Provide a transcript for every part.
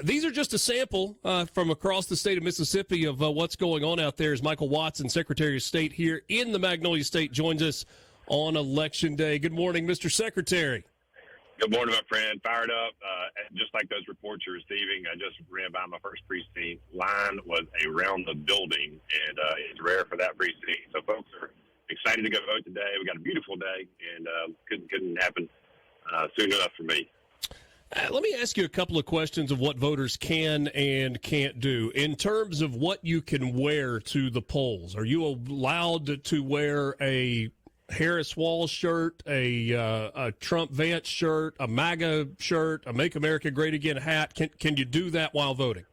These are just a sample from across the state of Mississippi of what's going on out there as Michael Watson, Secretary of State here in the Magnolia State, joins us on Election Day. Good morning, Mr. Secretary. Good morning, my friend. Fired up. Just like those reports you're receiving, I just ran by my first precinct. Line was around the building, and it's rare for that precinct. So folks are excited to go vote today. We got a beautiful day, and couldn't happen soon enough for me. Let me ask you a couple of questions of what voters can and can't do. In terms of what you can wear to the polls, are you allowed to wear a Harris Walls shirt, a Trump Vance shirt, a MAGA shirt, a Make America Great Again hat? Can you do that while voting?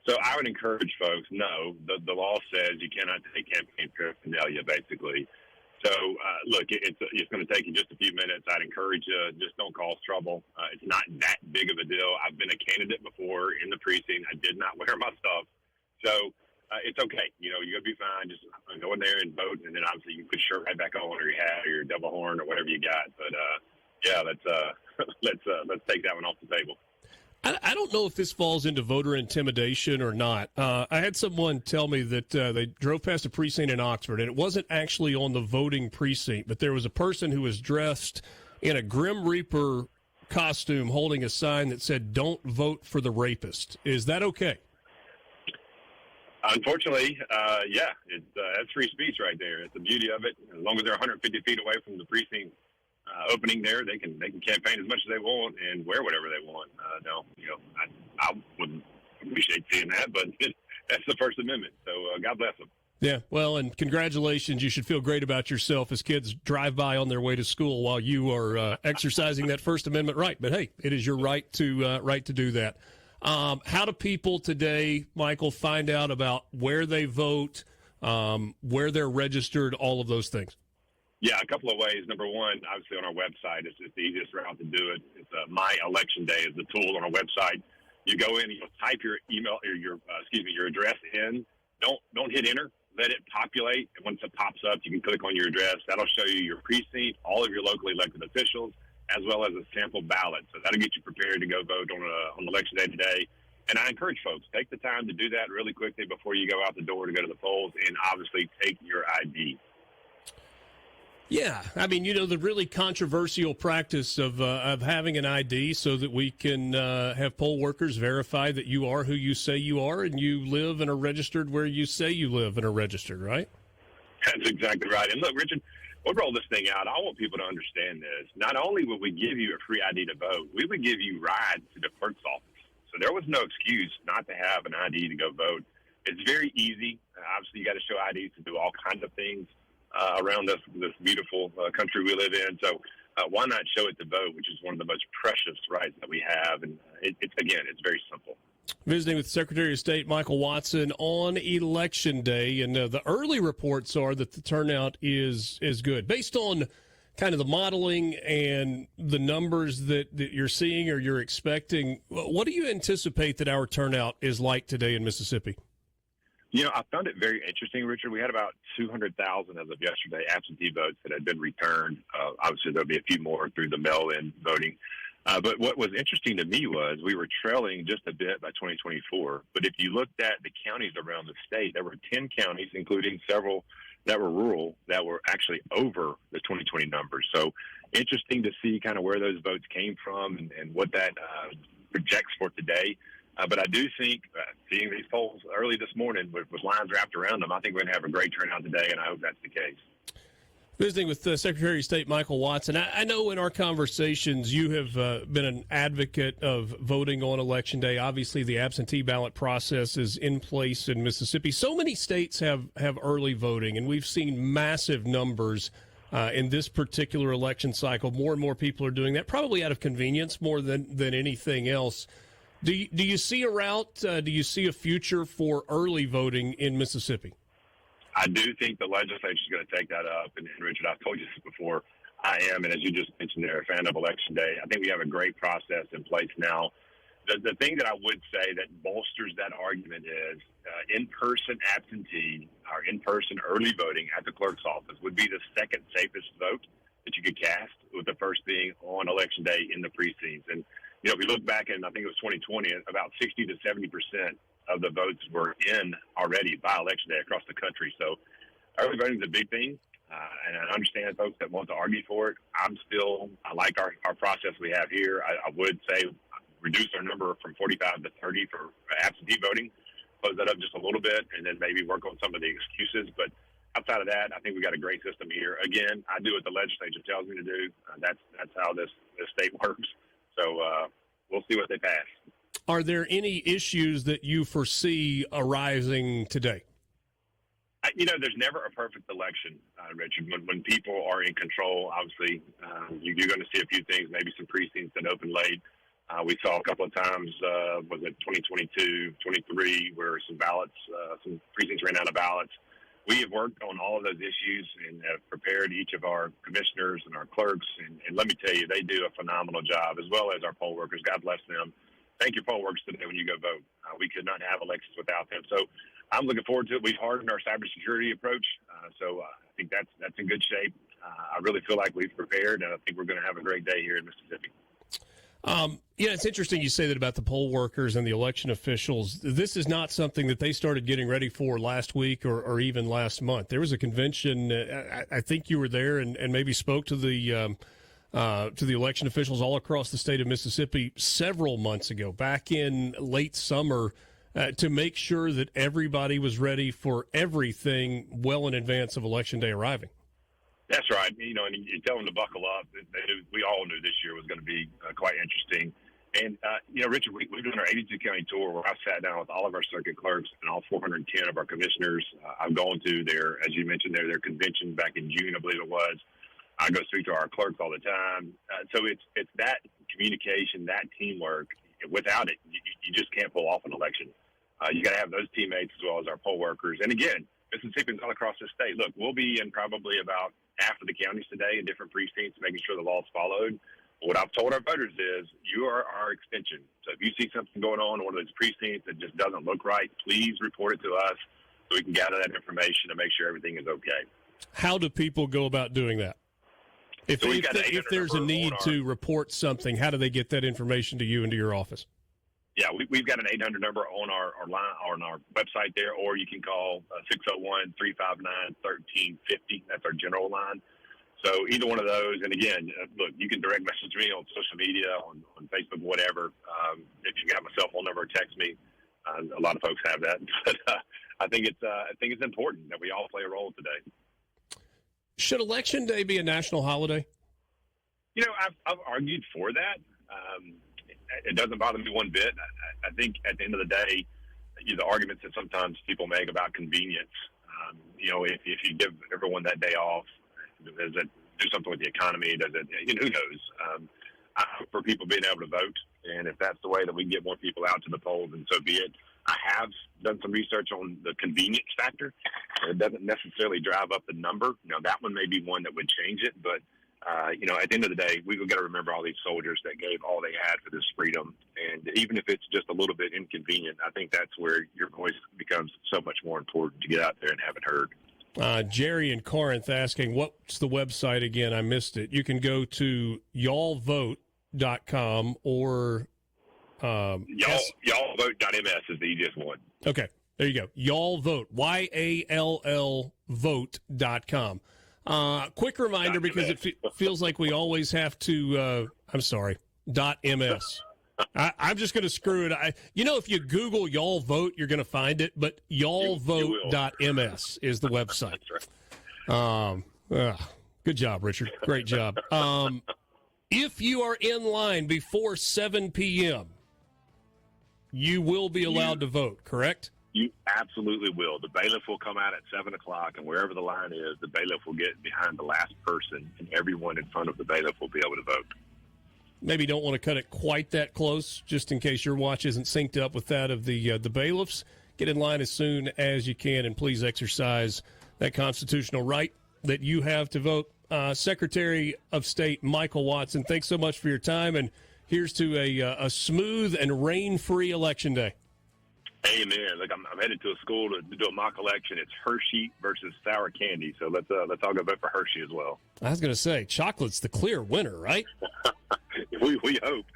So I would encourage folks, no, the law says you cannot take campaign paraphernalia, basically. So, look, it's going to take you just a few minutes. I'd encourage you, just don't cause trouble. It's not that big of a deal. I've been a candidate before in the precinct. I did not wear my stuff. So it's okay. You're going to be fine. Just go in there and vote, and then obviously you can put your shirt right back on, or your hat, or your double horn, or whatever you got. But, yeah, let's take that one off the table. I don't know if this falls into voter intimidation or not. I had someone tell me that they drove past a precinct in Oxford, and it wasn't actually on the voting precinct, but there was a person who was dressed in a Grim Reaper costume holding a sign that said, "Don't vote for the rapist." Is that okay? Unfortunately, yeah, that's free speech right there. It's the beauty of it. As long as they're 150 feet away from the precinct opening there, they can campaign as much as they want and wear whatever they want. I wouldn't appreciate seeing that, but that's the First Amendment. So God bless them. Yeah, well, and congratulations. You should feel great about yourself as kids drive by on their way to school while you are exercising that First Amendment right. But hey, it is your right to do that. How do people today, Michael, find out about where they vote, where they're registered, all of those things? Yeah, a couple of ways. Number one, obviously on our website, it's the easiest route to do it. It's My Election Day is the tool on our website. You go in, you type your email or your address in. Don't hit enter. Let it populate. And once it pops up, you can click on your address. That'll show you your precinct, all of your locally elected officials, as well as a sample ballot. So that'll get you prepared to go vote on Election Day today. And I encourage folks, take the time to do that really quickly before you go out the door to go to the polls, and obviously take your ID. Yeah, I mean, the really controversial practice of having an ID so that we can have poll workers verify that you are who you say you are and you live and are registered where you say you live and are registered, right? That's exactly right. And look, Richard, we'll roll this thing out. I want people to understand this. Not only would we give you a free ID to vote, we would give you rides to the clerk's office. So there was no excuse not to have an ID to go vote. It's very easy. Obviously, you got to show IDs to do all kinds of things around this beautiful country we live in. So why not show it to vote, which is one of the most precious rights that we have. And it's very simple. Visiting with Secretary of State Michael Watson on Election Day, and the early reports are that the turnout is good. Based on kind of the modeling and the numbers that you're seeing or you're expecting, what do you anticipate that our turnout is like today in Mississippi? I found it very interesting, Richard. We had about 200,000 as of yesterday absentee votes that had been returned. Obviously, there'll be a few more through the mail-in voting. But what was interesting to me was we were trailing just a bit by 2024. But if you looked at the counties around the state, there were 10 counties, including several that were rural, that were actually over the 2020 numbers. So interesting to see kind of where those votes came from and what that projects for today. But I do think, seeing these polls early this morning with lines wrapped around them, I think we're going to have a great turnout today, and I hope that's the case. Visiting with Secretary of State Michael Watson, I know in our conversations you have been an advocate of voting on Election Day. Obviously, the absentee ballot process is in place in Mississippi. So many states have early voting, and we've seen massive numbers in this particular election cycle. More and more people are doing that, probably out of convenience more than anything else. Do you see a route? Do you see a future for early voting in Mississippi? I do think the legislature is going to take that up. And Richard, I've told you this before. I am, and as you just mentioned there, a fan of Election Day. I think we have a great process in place now. The thing that I would say that bolsters that argument is in-person absentee or in-person early voting at the clerk's office would be the second safest vote that you could cast, with the first being on Election Day in the precincts. And If we look back in, I think it was 2020, about 60 to 70% of the votes were in already by election day across the country. So early voting is a big thing, and I understand folks that want to argue for it. I like our process we have here. I would say reduce our number from 45 to 30 for absentee voting, close that up just a little bit, and then maybe work on some of the excuses. But outside of that, I think we got a great system here. Again, I do what the legislature tells me to do. That's how this state works. So we'll see what they pass. Are there any issues that you foresee arising today? There's never a perfect election, Richard. When people are in control, obviously, you're going to see a few things, maybe some precincts that open late. We saw a couple of times, was it 2022, 23, where some precincts ran out of ballots. We have worked on all of those issues and have prepared each of our commissioners and our clerks. And let me tell you, they do a phenomenal job, as well as our poll workers. God bless them. Thank your poll workers today when you go vote. We could not have elections without them. So I'm looking forward to it. We've hardened our cybersecurity approach. So I think that's in good shape. I really feel like we've prepared, and I think we're going to have a great day here in Mississippi. It's interesting you say that about the poll workers and the election officials. This is not something that they started getting ready for last week or even last month. There was a convention. I think you were there and maybe spoke to the election officials all across the state of Mississippi several months ago, back in late summer, to make sure that everybody was ready for everything well in advance of Election Day arriving. That's right. And you tell them to buckle up. We all knew this year was going to be quite interesting. And, Richard, we're doing our 82-county tour where I sat down with all of our circuit clerks and all 410 of our commissioners. I've gone to as you mentioned, their convention back in June, I believe it was. I go speak to our clerks all the time. So it's that communication, that teamwork. Without it, you just can't pull off an election. You got to have those teammates as well as our poll workers. And again, Mississippians all across the state. Look, we'll be in probably about half of the counties today in different precincts, making sure the law's followed. What I've told our voters is you are our extension. So if you see something going on in one of those precincts that just doesn't look right, please report it to us so we can gather that information and make sure everything is okay. How do people go about doing that? If there's a need to report something, how do they get that information to you and to your office? Yeah, we've got an 800 number on our line on our website there, or you can call 601-359-1350. That's our general line. So either one of those. And again, look, you can direct message me on social media, on Facebook, whatever. If you got my cell phone number, text me. A lot of folks have that, but I think it's important that we all play a role today. Should Election Day be a national holiday? I've argued for that. It doesn't bother me one bit. I think at the end of the day, the arguments that sometimes people make about convenience, if you give everyone that day off, does it do something with the economy? Does it, who knows? For people being able to vote, and if that's the way that we can get more people out to the polls, then so be it. I have done some research on the convenience factor. It doesn't necessarily drive up the number. That one may be one that would change it, but at the end of the day, we've got to remember all these soldiers that gave all they had for this freedom. And even if it's just a little bit inconvenient, I think that's where your voice becomes so much more important to get out there and have it heard. Jerry in Corinth asking, what's the website again? I missed it. You can go to y'allvote.com or y'allvote.ms is the easiest one. Okay, there you go. Y'all vote, YALL vote.com. Quick reminder, because it feels like we always have to, .ms. I'm just going to screw it. If you Google y'all vote, you're going to find it, but y'allvote.ms is the website. That's right. Good job, Richard. Great job. If you are in line before 7 p.m., you will be allowed to vote, correct? You absolutely will. The bailiff will come out at 7 o'clock, and wherever the line is, the bailiff will get behind the last person, and everyone in front of the bailiff will be able to vote. Maybe don't want to cut it quite that close, just in case your watch isn't synced up with that of the bailiffs. Get in line as soon as you can, and please exercise that constitutional right that you have to vote. Secretary of State Michael Watson, thanks so much for your time, and here's to a smooth and rain-free Election Day. Amen. Look, I'm headed to a school to do a mock election. It's Hershey versus sour candy, so let's all go vote for Hershey as well. I was going to say, chocolate's the clear winner, right? we hope.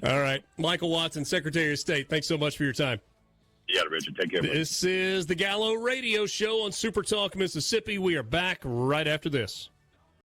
All right. Michael Watson, Secretary of State, thanks so much for your time. Yeah, Richard. Take care. This is the Gallo Radio Show on SuperTalk Mississippi. We are back right after this.